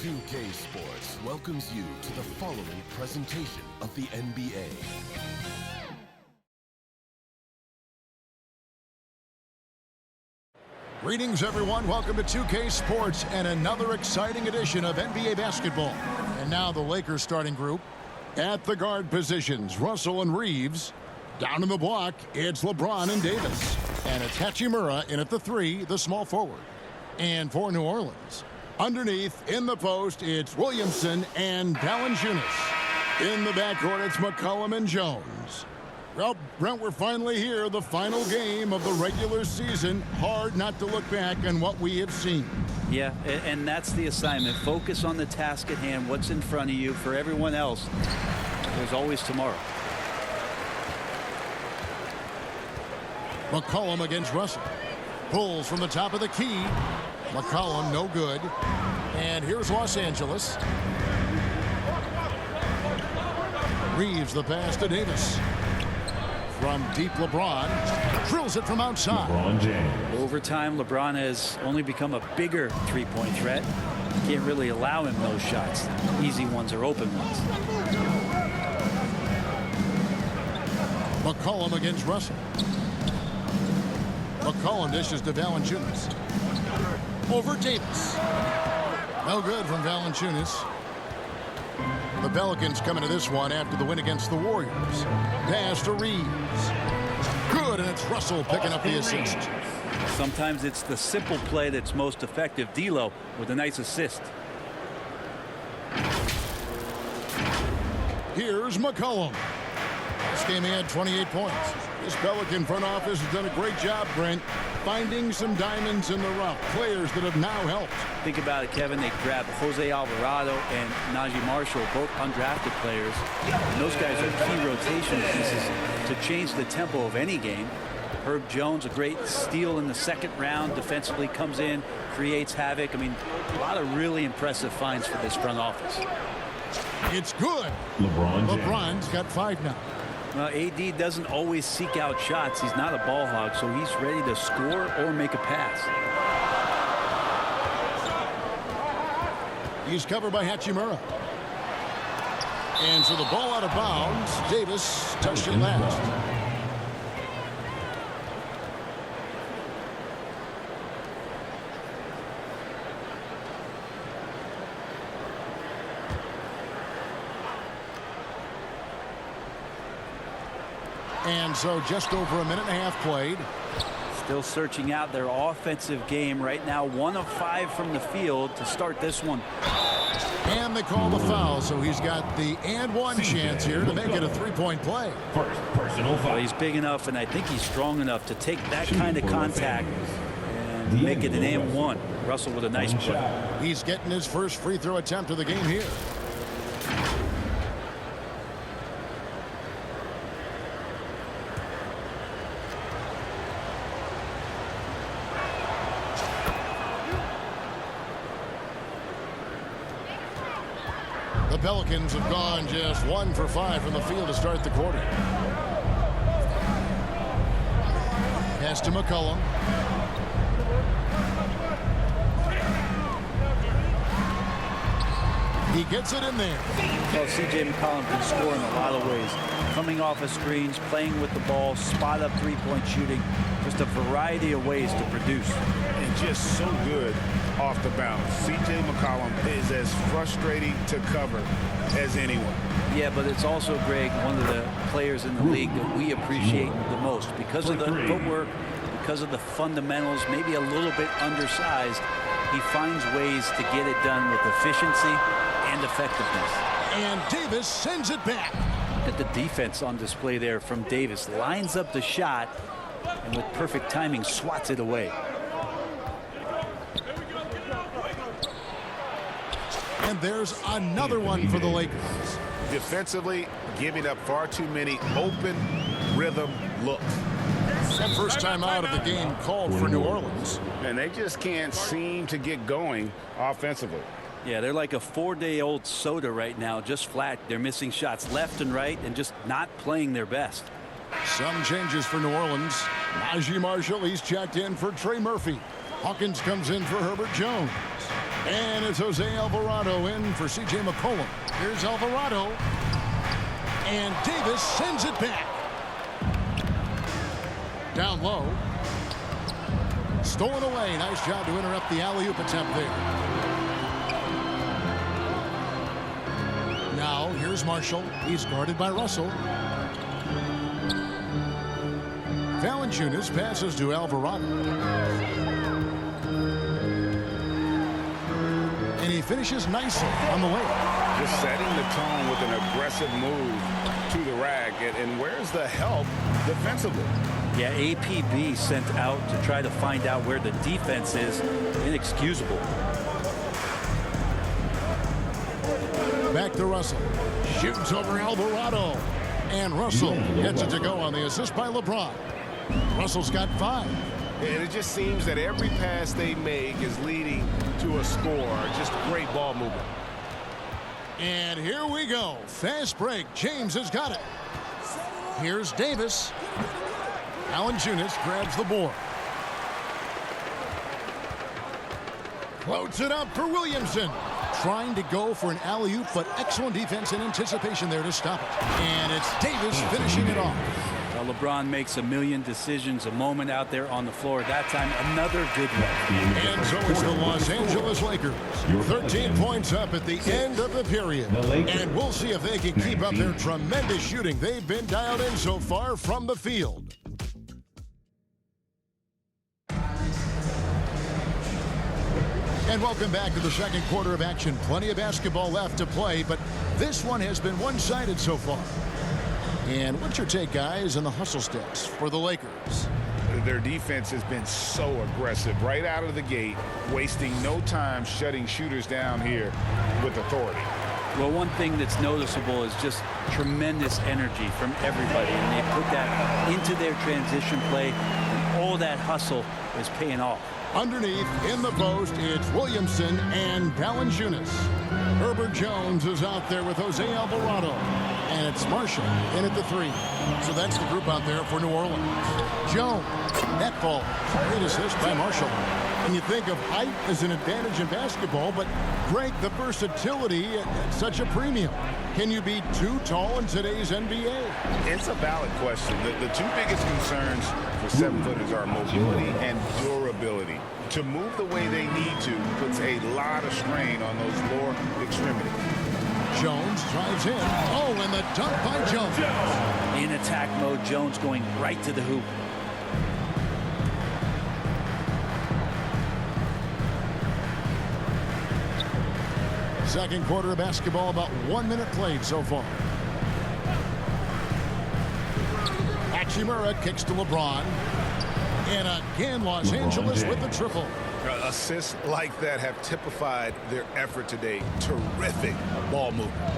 2K Sports welcomes you to the following presentation of the NBA. Greetings, everyone. Welcome to 2K Sports and another exciting edition of NBA basketball. And now the Lakers starting group. At the guard positions, Russell and Reeves. Down in the block, it's LeBron and Davis. And it's Hachimura in at the 3, the small forward. And for New Orleans, underneath in the post, it's Williamson and Valanciunas. In the backcourt, it's McCollum and Jones. Well, Brent, we're finally here, the final game of the regular season. Hard not to look back on what we have seen. Yeah, and that's the assignment. Focus on the task at hand, what's in front of you. For everyone else, there's always tomorrow. McCollum against Russell. Pulls from the top of the key. McCollum, no good. And here's Los Angeles. Reeves the pass to Davis. From deep, LeBron drills it from outside. LeBron James. Over time, LeBron has only become a bigger three-point threat. Can't really allow him those shots. Easy ones or open ones. McCollum against Russell. McCollum dishes to Valanciunas. Over Davis. No good from Valanciunas. The Pelicans coming to this one after the win against the Warriors. Pass to Reeves. Good, and it's Russell picking up the assist. Sometimes it's the simple play that's most effective. D'Lo with a nice assist. Here's McCollum. This game he had 28 points. This Pelican front office has done a great job, Brent, finding some diamonds in the rough. Players that have now helped. Think about it, Kevin. They grabbed Jose Alvarado and Najee Marshall, both undrafted players. And those guys are key rotation pieces to change the tempo of any game. Herb Jones, a great steal in the second round. Defensively comes in, creates havoc. I mean, a lot of really impressive finds for this front office. It's good. LeBron's got 5 now. Well, AD doesn't always seek out shots. He's not a ball hog, so he's ready to score or make a pass. He's covered by Hachimura. And so the ball out of bounds. Davis touched it last. And so just over a minute and a half played. Still searching out their offensive game right now. 1 of 5 from the field to start this one. And they call the foul, so he's got the and one chance here to make it a 3-point play. First personal foul. Well, he's big enough, and I think he's strong enough to take that kind of contact and make it an and one. Russell with a nice play. He's getting his first free throw attempt of the game here. The Pelicans have gone just 1 for 5 from the field to start the quarter. Pass to McCollum. He gets it in there. Well, C.J. McCollum can score in a lot of ways. Coming off of screens, playing with the ball, spot up three-point shooting. Just a variety of ways to produce. And just so good off the bounce. C.J. McCollum is as frustrating to cover as anyone. Yeah, but it's also, Greg, one of the players in the league that we appreciate the most because of the footwork, because of the fundamentals, maybe a little bit undersized. He finds ways to get it done with efficiency and effectiveness. And Davis sends it back. Look at the defense on display there from Davis. Lines up the shot and with perfect timing swats it away. And there's another one for the Lakers. Defensively, giving up far too many open rhythm looks. And first time out of the game called for New Orleans. And they just can't seem to get going offensively. Yeah, they're like a 4-day-old soda right now, just flat. They're missing shots left and right and just not playing their best. Some changes for New Orleans. Najee Marshall, he's checked in for Trey Murphy. Hawkins comes in for Herbert Jones. And it's Jose Alvarado in for C.J. McCollum. Here's Alvarado. And Davis sends it back. Down low. Stolen away. Nice job to interrupt the alley-oop attempt there. Now, here's Marshall. He's guarded by Russell. Valanciunas passes to Alvarado. And he finishes nicely on the layup. Just setting the tone with an aggressive move to the rack. And where's the help defensively? Yeah, APB sent out to try to find out where the defense is. Inexcusable. Back to Russell. Shoots over Alvarado. And Russell gets it to go on the assist by LeBron. Russell's got 5. And it just seems that every pass they make is leading to a score. Just great ball movement. And here we go. Fast break. James has got it. Here's Davis. Valanciunas grabs the board. Floats it up for Williamson. Trying to go for an alley-oop, but excellent defense and anticipation there to stop it. And it's Davis finishing it off. Well, LeBron makes a million decisions a moment out there on the floor. That time, another good one. And so it's the Los Angeles Lakers. 13 points up at the end of the period. And we'll see if they can keep up their tremendous shooting they've been dialed in so far from the field. And welcome back to the second quarter of action. Plenty of basketball left to play, but this one has been one-sided so far. And what's your take, guys, on the hustle steps for the Lakers? Their defense has been so aggressive right out of the gate, wasting no time shutting shooters down here with authority. Well, one thing that's noticeable is just tremendous energy from everybody, and they put that into their transition play, and all that hustle is paying off. Underneath, in the post, it's Williamson and Valanciunas. Herbert Jones is out there with Jose Alvarado. And it's Marshall in at the 3. So that's the group out there for New Orleans. Jones, net ball. Great assist by Marshall. And you think of height as an advantage in basketball, but Greg, the versatility at such a premium. Can you be too tall in today's NBA? It's a valid question. The two biggest concerns for 7-footers are mobility and durability. To move the way they need to puts a lot of strain on those lower extremities. Jones drives in. Oh, and the dunk by Jones. In attack mode, Jones going right to the hoop. Second quarter of basketball, about 1 minute played so far. Hachimura kicks to LeBron. And again, Los Angeles with the triple. Assists like that have typified their effort today. Terrific ball movement.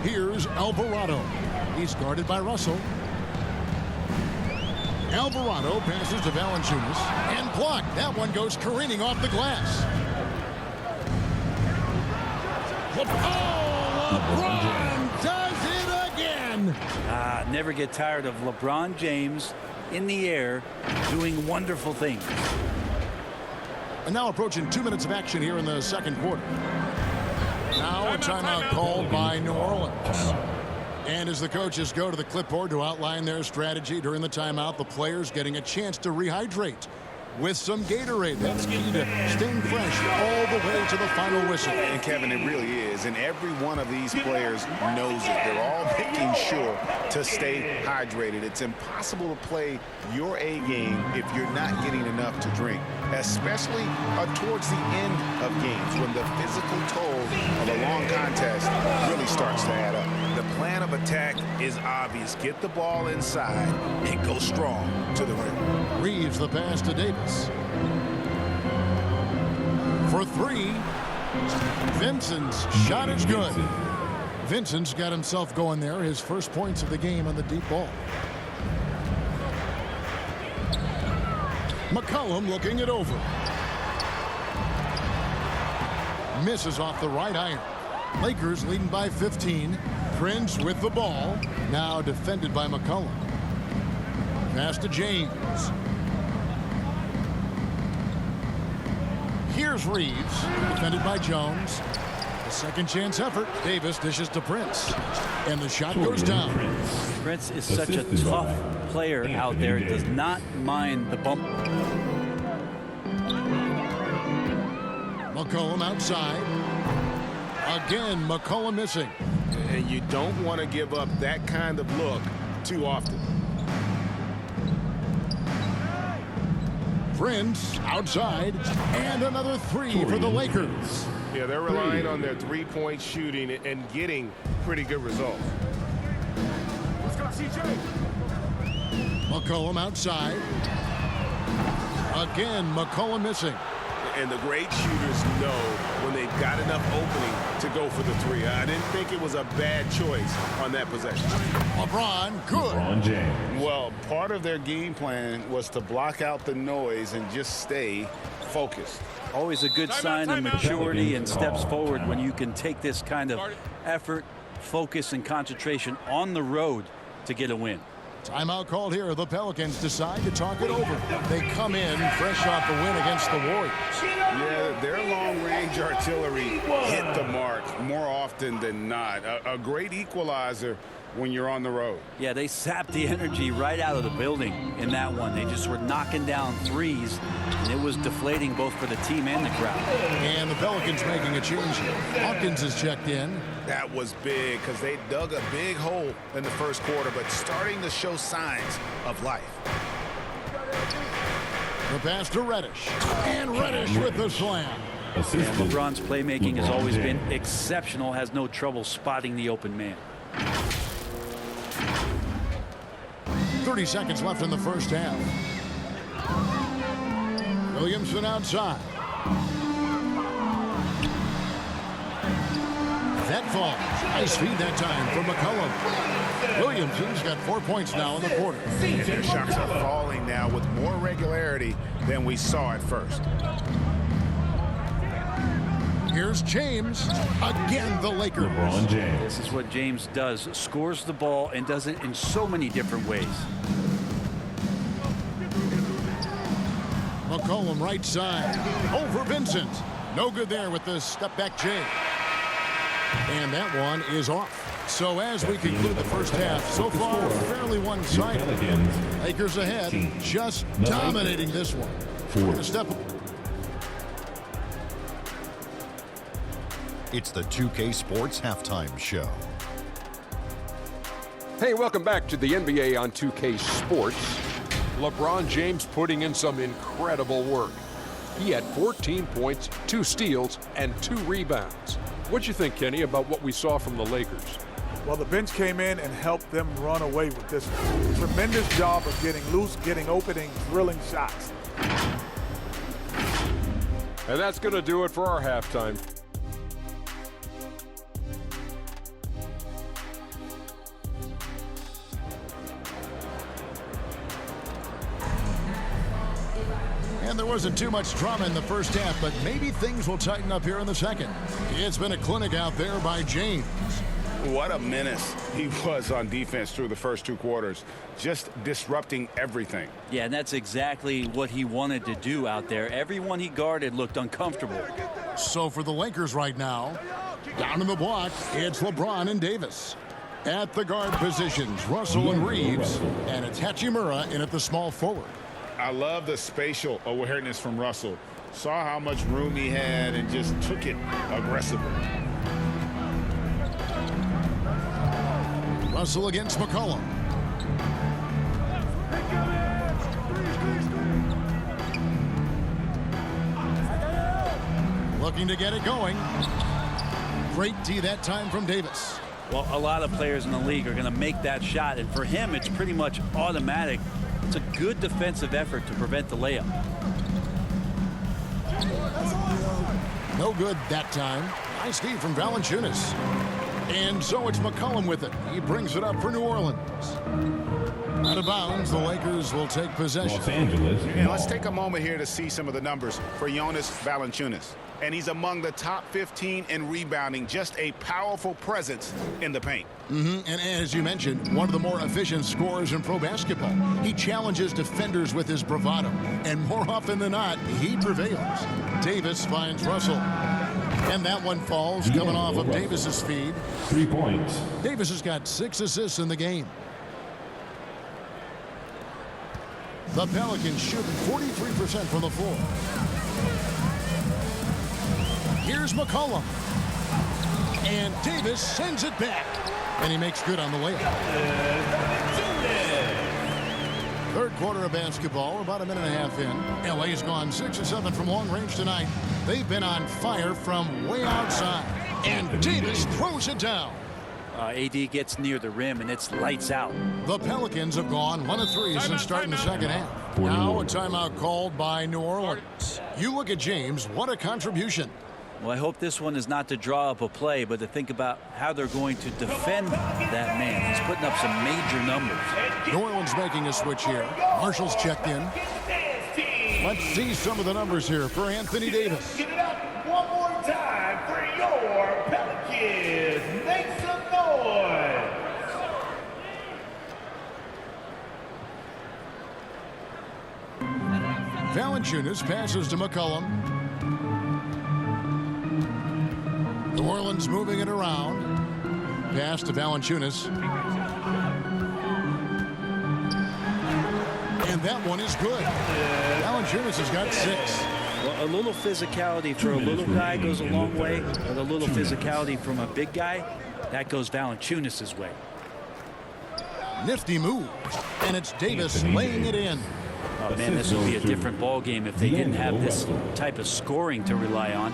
Here's Alvarado. He's guarded by Russell. Alvarado passes to Valanciunas and blocked. That one goes careening off the glass. LeBron does it again. Never get tired of LeBron James in the air doing wonderful things. And now approaching 2 minutes of action here in the second quarter. Now a timeout called by New Orleans. And as the coaches go to the clipboard to outline their strategy during the timeout, the players getting a chance to rehydrate with some Gatorade. That's key to staying fresh all the way to the final whistle. And Kevin, it really is. And every one of these players knows it. They're all making sure to stay hydrated. It's impossible to play your A game if you're not getting enough to drink, especially towards the end of games when the physical toll of a long contest really starts to add up. The plan of attack is obvious. Get the ball inside and go strong to the rim. Reeves the pass to Davis. For 3. Vincent's shot is good. Vincent's got himself going there. His first points of the game on the deep ball. McCollum looking it over. Misses off the right iron. Lakers leading by 15. Prince with the ball. Now defended by McCollum. Pass to James. Here's Reeves, defended by Jones. A second chance effort. Davis dishes to Prince. And the shot goes down. Prince is such a tough player out there. Does not mind the bump. McCollum outside. Again, McCollum missing. And you don't want to give up that kind of look too often. Prince outside. And another three for the Lakers. Yeah, they're relying on their three-point shooting and getting pretty good results. Let's go, CJ. McCollum outside. Again, McCollum missing. And the great shooters know when they've got enough opening to go for the three. I didn't think it was a bad choice on that possession. LeBron, good. LeBron James. Well, part of their game plan was to block out the noise and just stay focused. Always a good sign of maturity and steps forward when you can take this kind of effort, focus, and concentration on the road to get a win. Timeout called here. The Pelicans decide to talk it over. They come in fresh off the win against the Warriors. Yeah, their long-range artillery hit the mark more often than not. A great equalizer when you're on the road. Yeah, they sapped the energy right out of the building in that one. They just were knocking down threes, and it was deflating both for the team and the crowd. And the Pelicans making a change here. Hawkins is checked in. That was big because they dug a big hole in the first quarter, but starting to show signs of life. The pass to Reddish. And Reddish with the slam. And LeBron's playmaking has always been exceptional, has no trouble spotting the open man. 30 seconds left in the first half. Williamson outside. That falls. Nice feed that time for McCollum. Williamson's got 4 points now in the quarter. And their shots are falling now with more regularity than we saw at first. Here's James. Again, the Lakers. LeBron James. This is what James does. Scores the ball and does it in so many different ways. McCollum right side. Over Vincent. No good there with the step back J. And that one is off. So as we conclude the first half, so far fairly one-sided. Lakers ahead, just dominating this one. It's the 2K Sports Halftime Show. Hey, welcome back to the NBA on 2K Sports. LeBron James putting in some incredible work. He had 14 points, 2 steals, and 2 rebounds. What'd you think, Kenny, about what we saw from the Lakers? Well, the bench came in and helped them run away with this one. Tremendous job of getting loose, getting open, and drilling shots. And that's going to do it for our halftime. And there wasn't too much drama in the first half, but maybe things will tighten up here in the second. It's been a clinic out there by James. What a menace he was on defense through the first 2 quarters, just disrupting everything. Yeah, and that's exactly what he wanted to do out there. Everyone he guarded looked uncomfortable. So for the Lakers right now, down in the block, it's LeBron and Davis. At the guard positions, Russell and Reeves, and it's Hachimura in at the small forward. I love the spatial awareness from Russell. Saw how much room he had and just took it aggressively. Russell against McCollum. Looking to get it going. Great D that time from Davis. Well, a lot of players in the league are going to make that shot, and for him, it's pretty much automatic. It's a good defensive effort to prevent the layup. No good that time. Nice D from Valanciunas. And so it's McCollum with it. He brings it up for New Orleans. Out of bounds, the Lakers will take possession. Los Angeles. And let's take a moment here to see some of the numbers for Jonas Valanciunas. and he's among the top 15 in rebounding. Just a powerful presence in the paint. And as you mentioned, one of the more efficient scorers in pro basketball. He challenges defenders with his bravado, and more often than not, he prevails. Davis finds Russell. And that one falls, coming off of Davis's feed. 3 points. Davis has got 6 assists in the game. The Pelicans shooting 43% from the floor. Here's McCollum. And Davis sends it back. And he makes good on the layup. Third quarter of basketball, about a minute and a half in. LA's gone 6 of 7 from long range tonight. They've been on fire from way outside. And Davis throws it down. AD gets near the rim, and it's lights out. The Pelicans have gone 1 of 3 since starting the second half. Now a timeout called by New Orleans. You look at James, what a contribution. Well, I hope this one is not to draw up a play, but to think about how they're going to defend that man. He's putting up some major numbers. New Orleans making a switch here. Marshall's checked in. Let's see some of the numbers here for Anthony Davis. Give it up one more time for your Pelicans. Make some noise. Valanciunas passes to McCollum. New Orleans moving it around. Pass to Valanciunas. And that one is good. Valanciunas has got 6. Well, a little physicality for a little guy goes a long way, but a little physicality from a big guy, that goes Valanciunas' way. Nifty move. And it's Davis laying it in. Oh, man, this would be a different ball game if they didn't have this type of scoring to rely on.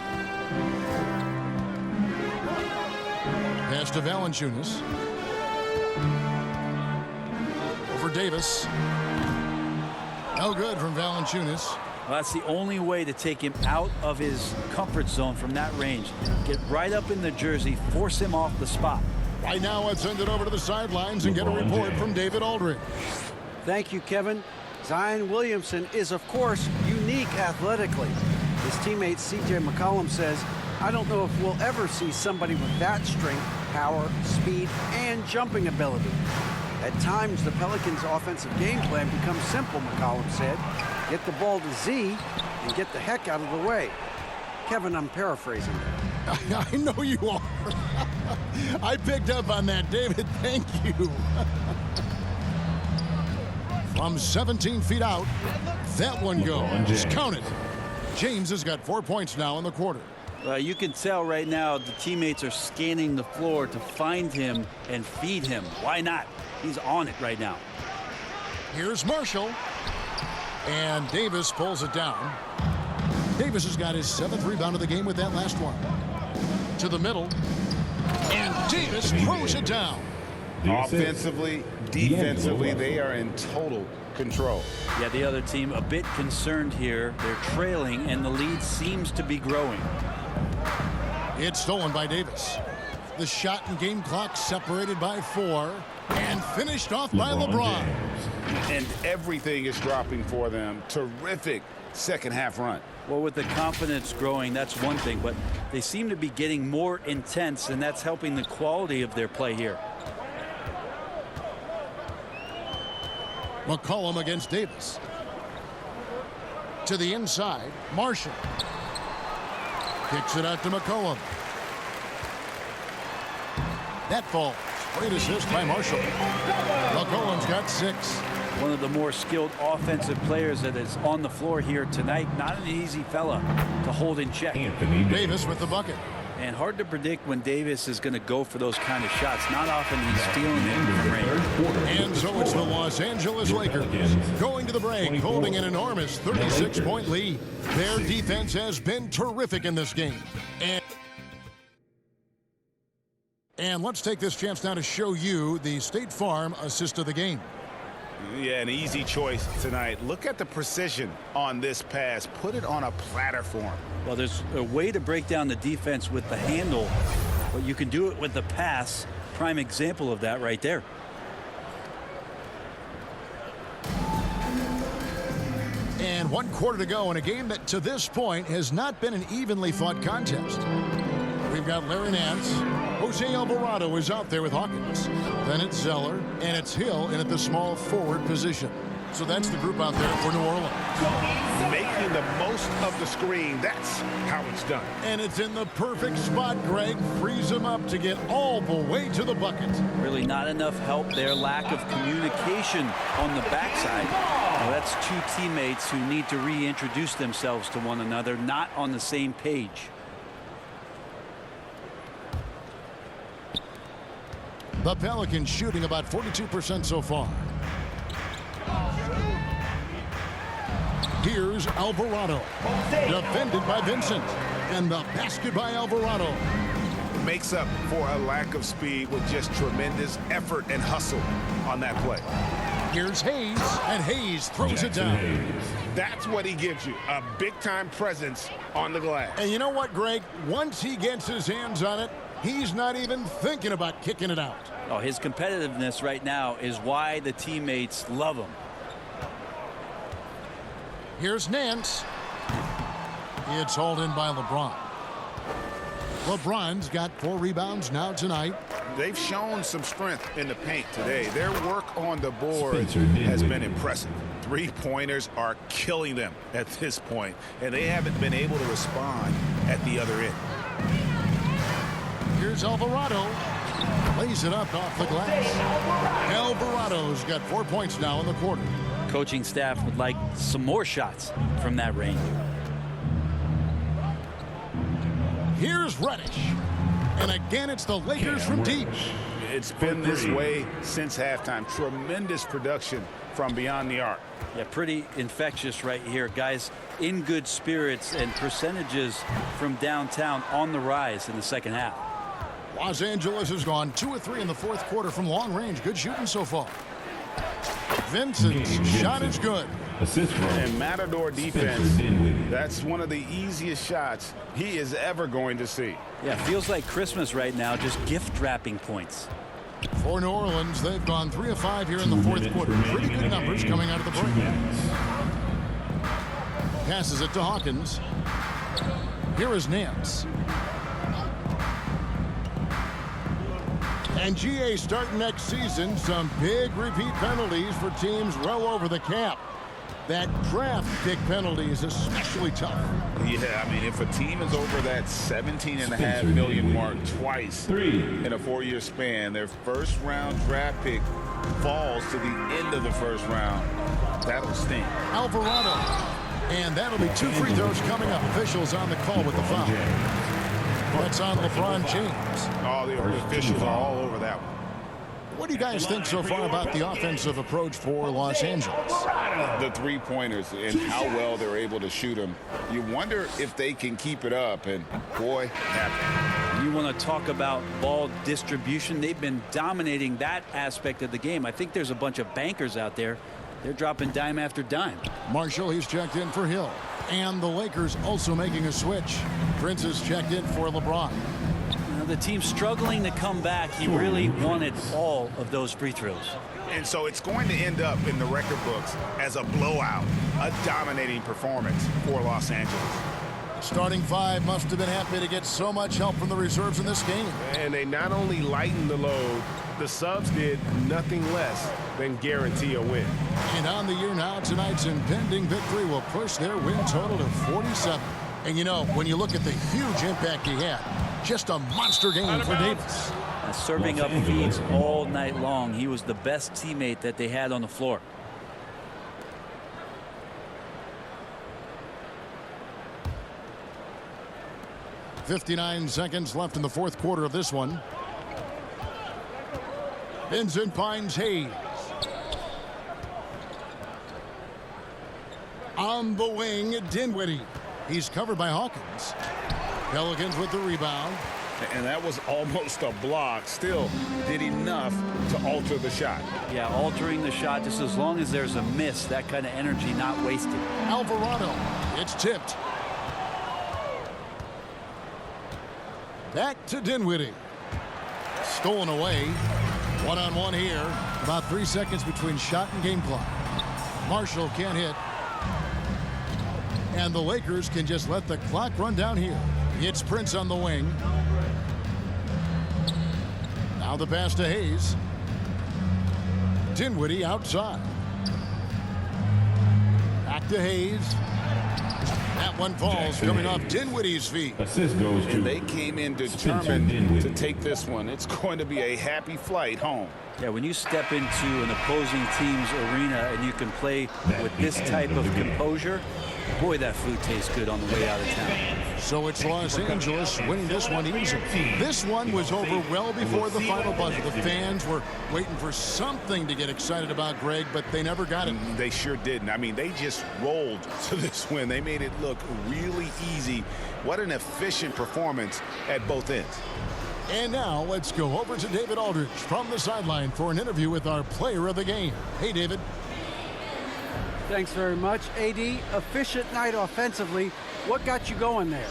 Pass to Valanciunas. Over Davis. No good from Valanciunas. Well, that's the only way to take him out of his comfort zone from that range. Get right up in the jersey, force him off the spot. Right now, let's send it over to the sidelines and get a report from David Aldridge. Thank you, Kevin. Zion Williamson is, of course, unique athletically. His teammate C.J. McCollum says, I don't know if we'll ever see somebody with that strength, power, speed, and jumping ability. At times, the Pelicans' offensive game plan becomes simple, McCollum said. Get the ball to Z and get the heck out of the way. Kevin, I'm paraphrasing that. I know you are. I picked up on that, David. Thank you. From 17 feet out, that one goes. Count it. James has got 4 points now in the quarter. You can tell right now the teammates are scanning the floor to find him and feed him. Why not? He's on it right now. Here's Marshall. And Davis pulls it down. Davis has got his 7th rebound of the game with that last one. To the middle. And Davis throws it down. Offensively, defensively, they are in total control. Yeah, the other team a bit concerned here. They're trailing, and the lead seems to be growing. It's stolen by Davis. The shot and game clock separated by 4 and finished off by LeBron. And everything is dropping for them. Terrific second half run. Well, with the confidence growing, that's one thing, but they seem to be getting more intense, and that's helping the quality of their play here. McCollum against Davis. To the inside, Marshall. Kicks it out to McCollum. That falls. Great assist by Marshall. McCollum's got 6. One of the more skilled offensive players that is on the floor here tonight. Not an easy fella to hold in check. Davis with the bucket. And hard to predict when Davis is going to go for those kind of shots. Not often he's stealing it from range. And so it's the Los Angeles Lakers going to the break, holding an enormous 36-point lead. Their defense has been terrific in this game. And let's take this chance now to show you the State Farm assist of the game. Yeah, an easy choice tonight. Look at the precision on this pass. Put it on a platter for him. Well, there's a way to break down the defense with the handle, but you can do it with the pass. Prime example of that right there. And 1 quarter to go in a game that to this point has not been an evenly fought contest. We've got Larry Nance. Jose Alvarado is out there with Hawkins. Then it's Zeller, and it's Hill in at the small forward position. So that's the group out there for New Orleans. Making the most of the screen, that's how it's done. And it's in the perfect spot, Greg. Frees him up to get all the way to the bucket. Really not enough help there. Lack of communication on the backside. Well, that's two teammates who need to reintroduce themselves to one another, not on the same page. The Pelicans shooting about 42% so far. Here's Alvarado. Defended by Vincent. And the basket by Alvarado. Makes up for a lack of speed with just tremendous effort and hustle on that play. Here's Hayes, and Hayes throws it down. That's what he gives you, a big-time presence on the glass. And you know what, Greg? Once he gets his hands on it, he's not even thinking about kicking it out. Oh, his competitiveness right now is why the teammates love him. Here's Nance. It's hauled in by LeBron. LeBron's got 4 rebounds now tonight. They've shown some strength in the paint today. Their work on the board has been impressive. 3-pointers are killing them at this point, and they haven't been able to respond at the other end. Here's Alvarado. Lays it up off the glass. Alvarado's got 4 points now in the quarter. Coaching staff would like some more shots from that range. Here's Reddish. And again, it's the Lakers from deep. It's been this way since halftime. Tremendous production from beyond the arc. Yeah, pretty infectious right here. Guys in good spirits, and percentages from downtown on the rise in the second half. Los Angeles has gone 2 of 3 in the fourth quarter from long range. Good shooting so far. Vincent's shot is good. And Matador defense, that's one of the easiest shots he is ever going to see. Yeah, feels like Christmas right now, just gift wrapping points. For New Orleans, they've gone 3 of 5 here in the fourth quarter. Pretty good numbers coming out of the break. Passes it to Hawkins. Here is Nance. And GA starting next season, some big repeat penalties for teams well over the cap. That draft pick penalty is especially tough. Yeah, I mean, if a team is over that $17.5 million mark twice in a 4-year span, their first-round draft pick falls to the end of the first round. That'll sting. Alvarado. And that'll be 2 free throws coming up. Officials on the call with the foul. That's on LeBron James. Oh, the officials are all over that one. What do you guys think so far about the offensive approach for Los Angeles? The 3-pointers and how well they're able to shoot them. You wonder if they can keep it up, and boy, happen. You want to talk about ball distribution. They've been dominating that aspect of the game. I think there's a bunch of bankers out there. They're dropping dime after dime. Marshall, he's checked in for Hill. And the Lakers also making a switch. Prince is checked in for LeBron. The team struggling to come back. He really wanted all of those free throws. And so it's going to end up in the record books as a blowout, a dominating performance for Los Angeles. Starting 5 must have been happy to get so much help from the reserves in this game. And they not only lightened the load, the subs did nothing less than guarantee a win. And on the year now, tonight's impending victory will push their win total to 47. And you know, when you look at the huge impact he had, just a monster game for Davis. Serving up feeds all night long. He was the best teammate that they had on the floor. .59 seconds left in the fourth quarter of this one. Vincent finds Hayes. On the wing, Dinwiddie. He's covered by Hawkins. Pelicans with the rebound. And that was almost a block. Still did enough to alter the shot. Yeah, altering the shot just as long as there's a miss. That kind of energy not wasted. Alvarado. It's tipped. Back to Dinwiddie. Stolen away. One-on-one here. About 3 seconds between shot and game clock. Marshall can't hit. And the Lakers can just let the clock run down here. It's Prince on the wing. Now the pass to Hayes. Dinwiddie outside. Back to Hayes. That one falls coming off Dinwiddie's feet. Assist goes to. And they came in determined to take this one. It's going to be a happy flight home. Yeah, when you step into an opposing team's arena and you can play with this type of composure, boy, that food tastes good on the way out of town. So it's Los Angeles winning this one easily. This one was over well before the final buzzer. The fans were waiting for something to get excited about, Greg, but they never got it. They sure didn't. I mean, they just rolled to this win. They made it look really easy. What an efficient performance at both ends. And now let's go over to David Aldridge from the sideline for an interview with our player of the game. Hey, David. Thanks very much, AD. Efficient night offensively. What got you going there?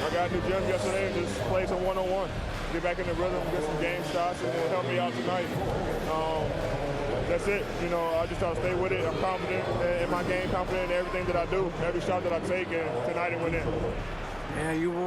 I got in the gym yesterday and just played some one-on-one. Get back in the rhythm, get some game shots, and it'll help me out tonight. That's it. You know, I just try to stay with it. I'm confident in my game, confident in everything that I do, every shot that I take, and tonight it went in. Yeah, you were